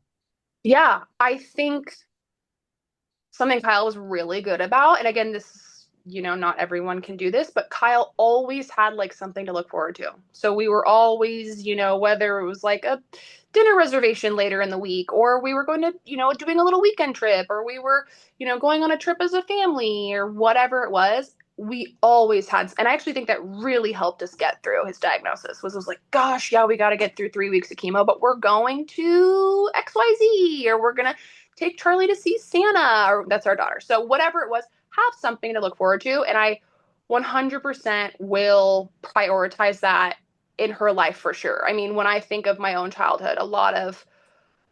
Yeah, I think something Kyle was really good about, and again, this is, not everyone can do this, but Kyle always had like something to look forward to. So we were always, whether it was like a dinner reservation later in the week, or we were going to, doing a little weekend trip, or we were, going on a trip as a family, or whatever it was, we always had. And I actually think that really helped us get through his diagnosis. Was like, gosh, yeah, we got to get through 3 weeks of chemo, but we're going to XYZ, or we're going to take Charlie to see Santa, or that's our daughter. So whatever it was, have something to look forward to. And I 100% will prioritize that in her life for sure. I mean, when I think of my own childhood, a lot of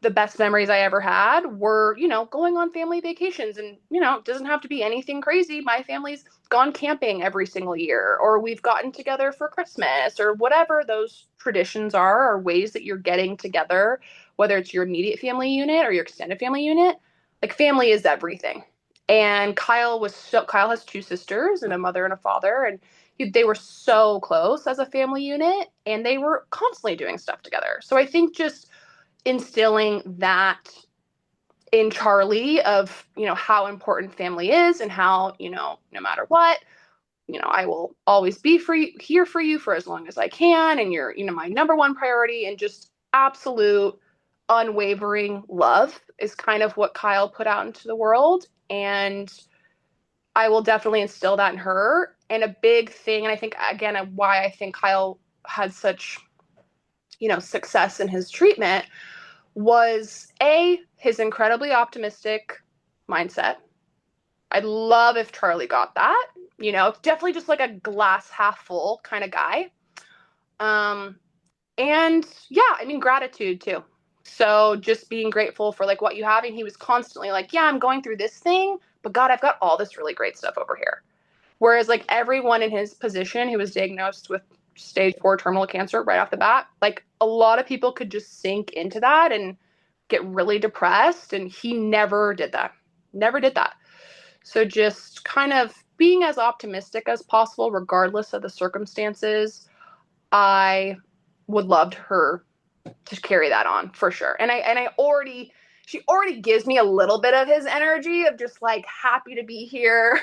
the best memories I ever had were, going on family vacations. And, it doesn't have to be anything crazy. My family's gone camping every single year, or we've gotten together for Christmas, or whatever those traditions are, or ways that you're getting together, whether it's your immediate family unit or your extended family unit. Like, family is everything. And Kyle has 2 sisters and a mother and a father, and they were so close as a family unit, and they were constantly doing stuff together. So I think just instilling that in Charlie of, how important family is, and how, no matter what, I will always be here for you for as long as I can. And you're, my number one priority, and just absolute unwavering love is kind of what Kyle put out into the world. And I will definitely instill that in her. And a big thing, and I think, again, why I think Kyle had such, success in his treatment was his incredibly optimistic mindset. I'd love if Charlie got that, definitely just like a glass half full kind of guy. And gratitude too. So just being grateful for like what you have. And he was constantly like, yeah, I'm going through this thing, but God, I've got all this really great stuff over here. Whereas like everyone in his position who was diagnosed with stage 4 terminal cancer right off the bat, like a lot of people could just sink into that and get really depressed. And he never did that. So just kind of being as optimistic as possible, regardless of the circumstances. I would love her to carry that on for sure. And I already she already gives me a little bit of his energy of just like happy to be here,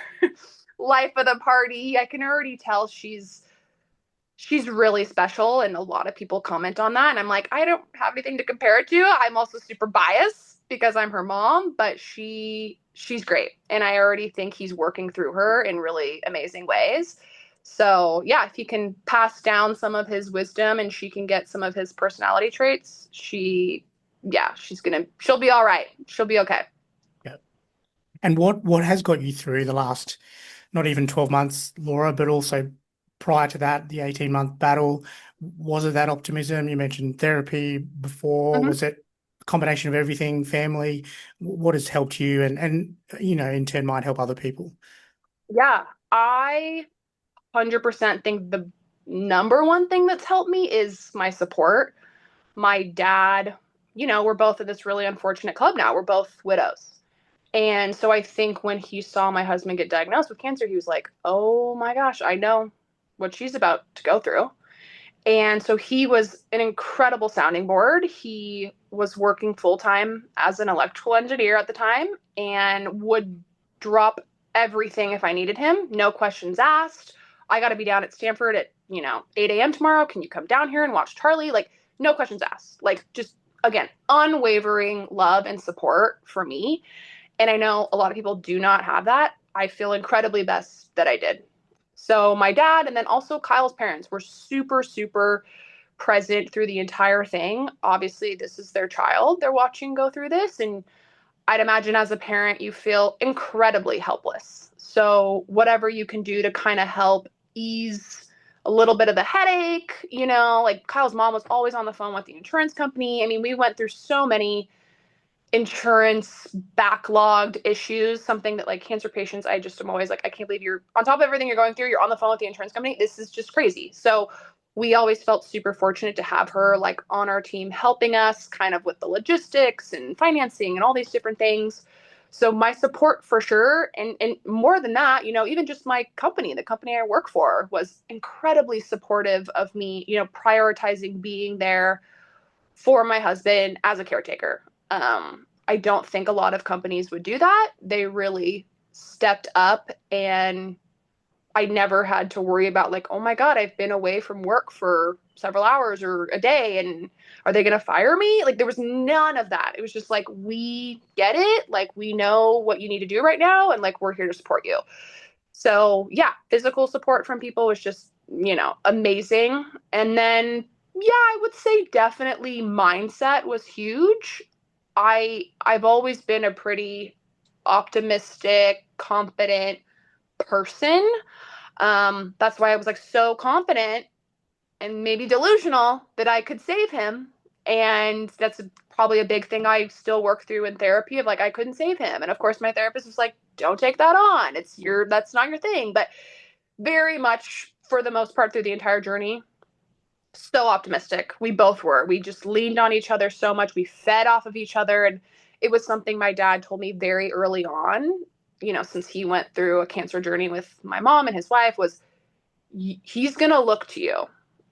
life of the party. I can already tell she's really special, and a lot of people comment on that, and I'm like, I don't have anything to compare it to. I'm also super biased because I'm her mom, but she's great, and I already think he's working through her in really amazing ways. So yeah, if he can pass down some of his wisdom and she can get some of his personality traits, she'll be all right. She'll be okay. Yeah. And what has got you through the last not even 12 months, Laura, but also prior to that, the 18-month battle? Was it that optimism? You mentioned therapy before. Mhm. Was it a combination of everything, family? What has helped you and in turn might help other people? Yeah, I 100% think the number one thing that's helped me is my support. My dad, we're both in this really unfortunate club now. We're both widows. And so I think when he saw my husband get diagnosed with cancer, he was like, oh my gosh, I know what she's about to go through. And so he was an incredible sounding board. He was working full time as an electrical engineer at the time and would drop everything if I needed him. No questions asked. I got to be down at Stanford at, 8 a.m. tomorrow. Can you come down here and watch Charlie? Like, no questions asked. Like, just, again, unwavering love and support for me. And I know a lot of people do not have that. I feel incredibly blessed that I did. So my dad and then also Kyle's parents were super, super present through the entire thing. Obviously, this is their child they're watching go through this. And I'd imagine as a parent, you feel incredibly helpless. So whatever you can do to kind of help ease a little bit of the headache, like Kyle's mom was always on the phone with the insurance company. I mean, we went through so many insurance backlogged issues, something that like cancer patients, I just am always like, I can't believe you're on top of everything you're going through. You're on the phone with the insurance company. This is just crazy. So we always felt super fortunate to have her like on our team, helping us kind of with the logistics and financing and all these different things. So my support for sure. And more than that, even just my company, the company I work for was incredibly supportive of me, prioritizing being there for my husband as a caretaker. I don't think a lot of companies would do that. They really stepped up, and I never had to worry about like, oh my God, I've been away from work for several hours or a day, and are they going to fire me? Like, there was none of that. It was just like, we get it. Like, we know what you need to do right now, and like, we're here to support you. So yeah, physical support from people was just, amazing. And then, yeah, I would say definitely mindset was huge. I've always been a pretty optimistic, confident person. That's why I was like so confident and maybe delusional that I could save him. And that's probably a big thing I still work through in therapy of like, I couldn't save him. And of course my therapist was like, don't take that on. That's not your thing. But very much for the most part through the entire journey, so optimistic. We both were. We just leaned on each other so much. We fed off of each other. And it was something my dad told me very early on, since he went through a cancer journey with my mom and his wife, was he's going to look to you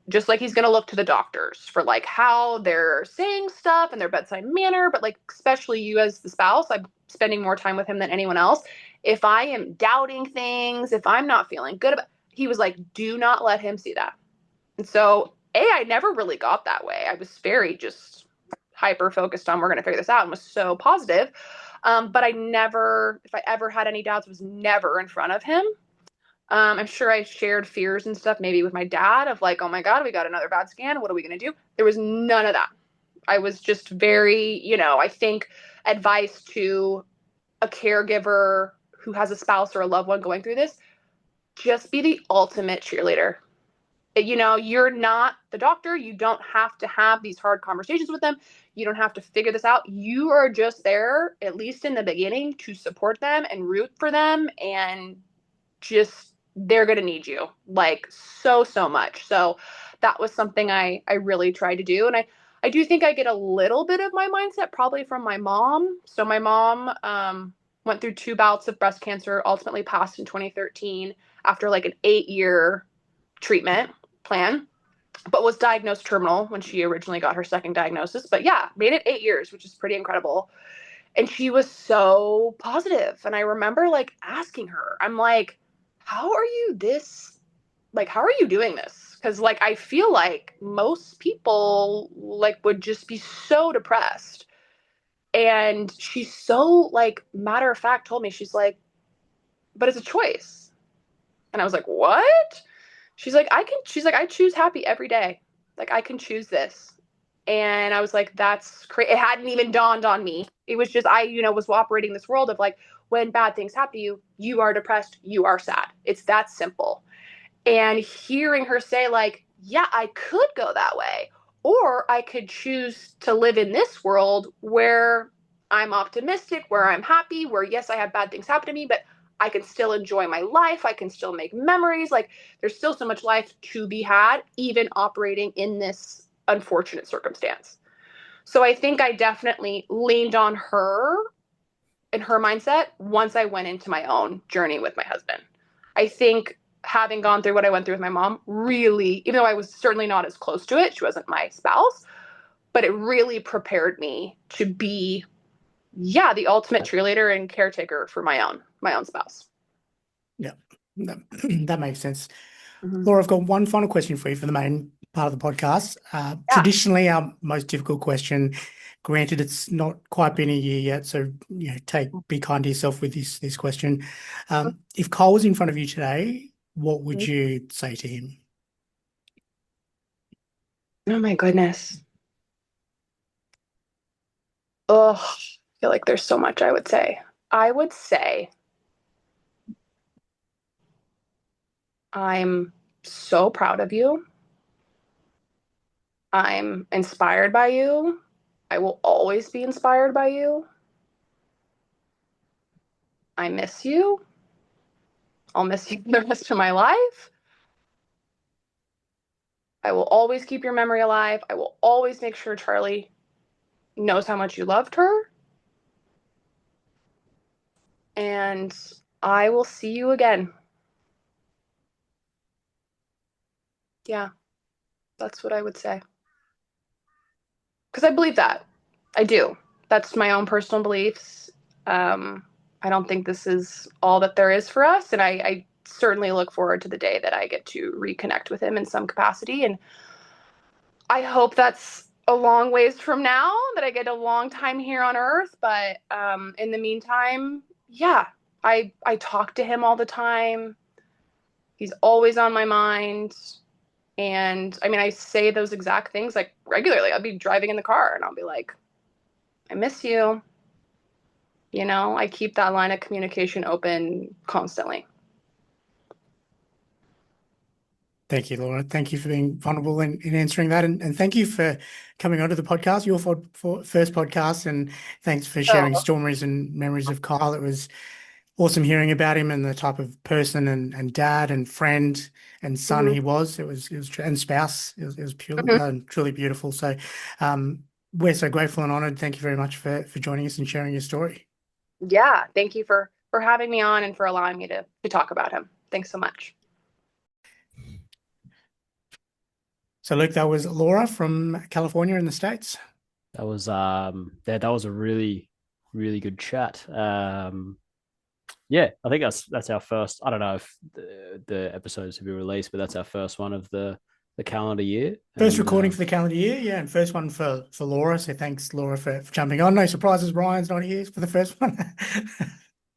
just like he's going to look to the doctors for like how they're saying stuff and their bedside manner. But like, especially you as the spouse, I'm spending more time with him than anyone else. If I am doubting things, if I'm not feeling good about, he was like, do not let him see that. And so I never really got that way. I was very just hyper focused on we're going to figure this out and was so positive. But I never, if I ever had any doubts, was never in front of him. I'm sure I shared fears and stuff maybe with my dad of like, oh my God, we got another bad scan. What are we going to do? There was none of that. I was just very, I think advice to a caregiver who has a spouse or a loved one going through this, just be the ultimate cheerleader. You're not the doctor. You don't have to have these hard conversations with them. You don't have to figure this out. You are just there, at least in the beginning, to support them and root for them. And just, they're going to need you like so, so much. So that was something I really tried to do. And I do think I get a little bit of my mindset probably from my mom. So my mom went through 2 bouts of breast cancer, ultimately passed in 2013 after like an 8-year treatment plan. but was diagnosed terminal when she originally got her second diagnosis. But yeah, made it 8 years, which is pretty incredible. And she was so positive. And I remember like asking her, I'm like, how are you this, like, how are you doing this? Because like, I feel like most people like would just be so depressed. And she's so like matter of fact told me, she's like, but it's a choice. And I was like, what? She's like, I choose happy every day. Like I can choose this. And I was like, that's crazy. It hadn't even dawned on me. It was just, was operating this world of like, when bad things happen to you, you are depressed, you are sad. It's that simple. And hearing her say like, yeah, I could go that way, or I could choose to live in this world where I'm optimistic, where I'm happy, where yes, I have bad things happen to me, but I can still enjoy my life. I can still make memories. Like there's still so much life to be had, even operating in this unfortunate circumstance. So I think I definitely leaned on her and her mindset once I went into my own journey with my husband. I think having gone through what I went through with my mom really, even though I was certainly not as close to it, she wasn't my spouse, but it really prepared me to be, the ultimate cheerleader and caretaker for my own spouse. Yeah, that makes sense. Laura, I've got one final question for you for the main part of the podcast. Traditionally, our most difficult question, granted it's not quite been a year yet, so be kind to yourself with this question. If Cole was in front of you today, what would you say to him? Oh my goodness. Oh, I feel like there's so much I would say. I would say I'm so proud of you. I'm inspired by you. I will always be inspired by you. I miss you. I'll miss you the rest of my life. I will always keep your memory alive. I will always make sure Charlie knows how much you loved her. And I will see you again. Yeah, that's what I would say. Because I believe that. I do. That's my own personal beliefs. I don't think this is all that there is for us. And I certainly look forward to the day that I get to reconnect with him in some capacity. And I hope that's a long ways from now, that I get a long time here on Earth. But in the meantime, I talk to him all the time. He's always on my mind. And I mean, I say those exact things like regularly. I'll be driving in the car and I'll be like, I miss you. I keep that line of communication open constantly. Thank you, Laura. Thank you for being vulnerable in answering that. And thank you for coming onto the podcast, your first podcast. And thanks for sharing stories and memories of Kyle. It was awesome hearing about him and the type of person and dad and friend and son he was. It was and spouse. It was pure, truly beautiful. So we're so grateful and honored. Thank you very much for joining us and sharing your story. Yeah, thank you for having me on and for allowing me to talk about him. Thanks so much. So, Luke, that was Laura from California in the States. That was that was a really, really good chat. Yeah, I think that's our first. I don't know if the episodes have been released, but that's our first one of the calendar year. First recording for the calendar year, yeah, and first one for Laura. So thanks, Laura, for jumping on. No surprises, Ryan's not here for the first one.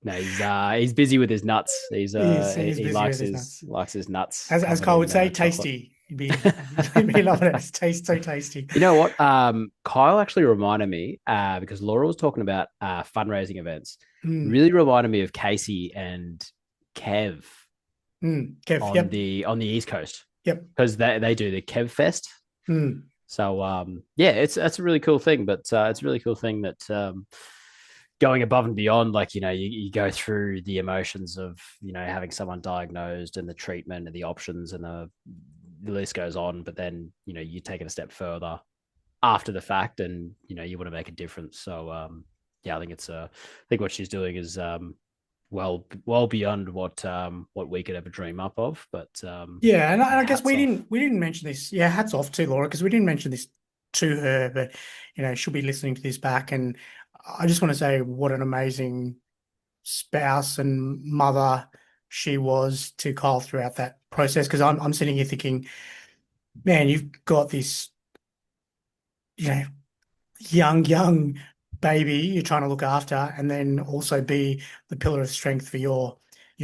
No, he's busy with his nuts. He likes his nuts. As Kyle would say, tasty. You'd be loving it. It tastes so tasty. You know what? Kyle actually reminded me because Laura was talking about fundraising events. Really reminded me of Casey and Kev. Kev, on the East Coast. Yep. Because they do the Kev Fest. So that's a really cool thing. But it's a really cool thing that going above and beyond, like, you go through the emotions of, having someone diagnosed and the treatment and the options and the list goes on. But then, you take it a step further after the fact and, you want to make a difference. So, I think I think what she's doing is well beyond what we could ever dream up of. But yeah, and I guess hats off. we didn't mention this. Yeah, hats off to Laura, because we didn't mention this to her, but she'll be listening to this back, and I just want to say what an amazing spouse and mother she was to Kyle throughout that process. Because I'm sitting here thinking, man, you've got this, young baby you're trying to look after, and then also be the pillar of strength for your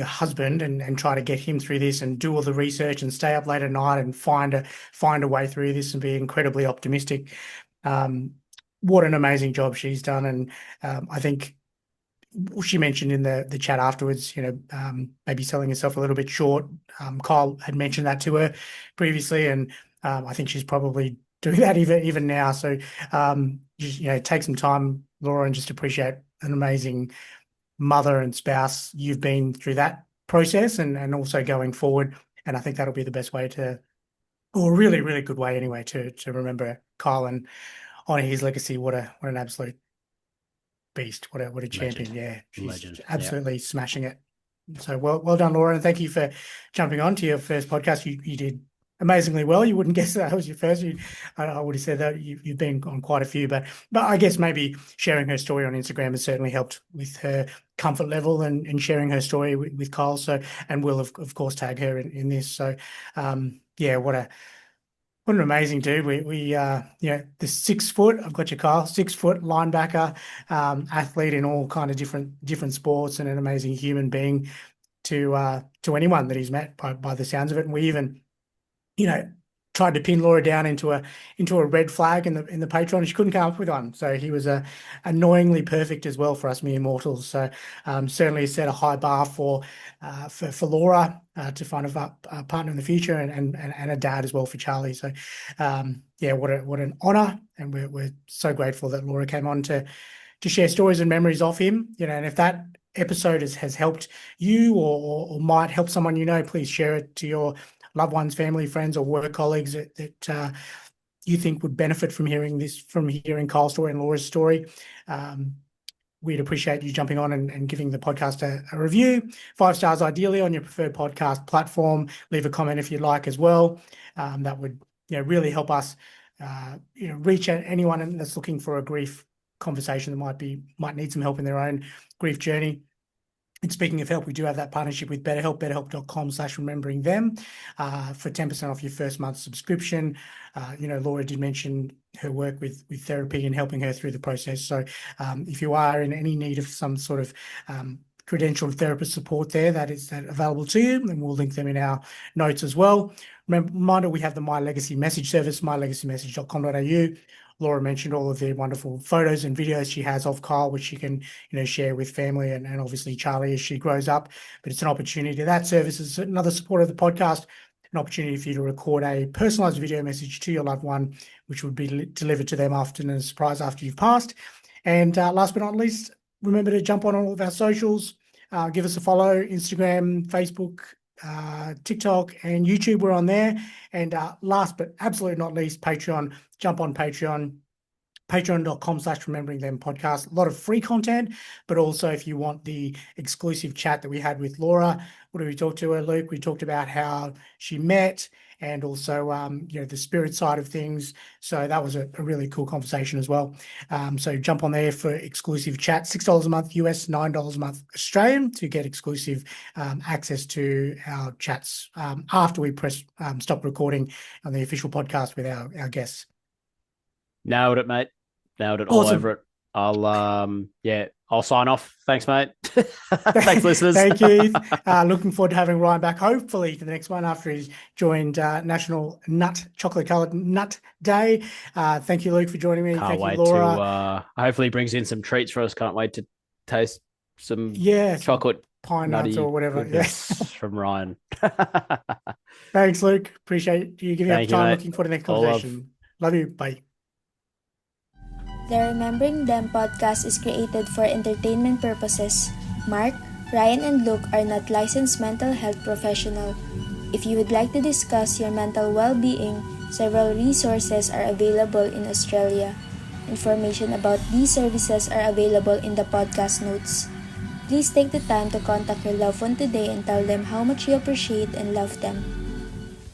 husband, and try to get him through this, and do all the research, and stay up late at night, and find a way through this, and be incredibly optimistic. What an amazing job she's done. And I think she mentioned in the chat afterwards, maybe selling herself a little bit short. Kyle had mentioned that to her previously, and I think she's probably doing that even now. So just take some time, Laura, and just appreciate an amazing mother and spouse you've been through that process, and also going forward. And I think that'll be the best way or a really, really good way anyway, to remember Kyle and honor his legacy. What an absolute beast. What a champion. Yeah. She's absolutely smashing it. So well done, Laura. And thank you for jumping on to your first podcast. You did amazingly well. You wouldn't guess that was your first. I would have said that you've been on quite a few, but I guess maybe sharing her story on Instagram has certainly helped with her comfort level, and sharing her story with Kyle. So, and we'll of course tag her in this. So, what an amazing dude. We the 6 foot, I've got you, Kyle, 6 foot linebacker, athlete in all kind of different sports, and an amazing human being to anyone that he's met by the sounds of it. And we even, tried to pin Laura down into a red flag in the Patreon, and she couldn't come up with one. So he was annoyingly perfect as well for us mere mortals. So certainly set a high bar for Laura to find a partner in the future, and a dad as well for Charlie. So what an honor, and we're so grateful that Laura came on to share stories and memories of him. And if that episode has helped you, or might help someone please share it to your loved ones, family, friends, or work colleagues that you think would benefit from hearing Kyle's story and Laura's story. We'd appreciate you jumping on and giving the podcast a review, 5 stars ideally on your preferred podcast platform. Leave a comment if you'd like as well. That would really help us reach out anyone that's looking for a grief conversation that might need some help in their own grief journey. And speaking of help, we do have that partnership with BetterHelp, betterhelp.com/remembering them, for 10% off your first month subscription. Laura did mention her work with therapy and helping her through the process. So if you are in any need of some sort of credentialed therapist support there, that is available to you, and we'll link them in our notes as well. Reminder, we have the My Legacy message service, mylegacymessage.com.au. Laura mentioned all of the wonderful photos and videos she has of Kyle, which she can, share with family and obviously Charlie as she grows up. But it's an opportunity. That service is another support of the podcast, an opportunity for you to record a personalized video message to your loved one, which would be delivered to them often as a surprise after you've passed. And last but not least, remember to jump on all of our socials. Give us a follow, Instagram, Facebook, TikTok, and YouTube. We're on there. And last but absolutely not least, Patreon. Jump on Patreon, patreon.com/remembering them podcast. A lot of free content, but also if you want the exclusive chat that we had with Laura, what did we talk to her, Luke? We talked about how she met, and also the spirit side of things. So that was a really cool conversation as well. So jump on there for exclusive chat, $6 a month US, $9 a month Australian, to get exclusive access to our chats after we press stop recording on the official podcast with our guests. Nailed it, mate. Nailed it. Awesome. All over it. I'll sign off. Thanks, mate. Thanks, listeners. Thank you. Looking forward to having Ryan back, hopefully, for the next one after he's joined National Chocolate Coloured Nut Day. Thank you, Luke, for joining me. Can't wait you, Laura. to hopefully brings in some treats for us. Can't wait to taste some chocolate pine nuts or whatever. Yes, from Ryan. Thanks, Luke. Appreciate you giving up time. Mate. Looking forward to the next conversation. Love you. Bye. The Remembering Them podcast is created for entertainment purposes. Mark, Ryan, and Luke are not licensed mental health professionals. If you would like to discuss your mental well-being, several resources are available in Australia. Information about these services are available in the podcast notes. Please take the time to contact your loved one today and tell them how much you appreciate and love them.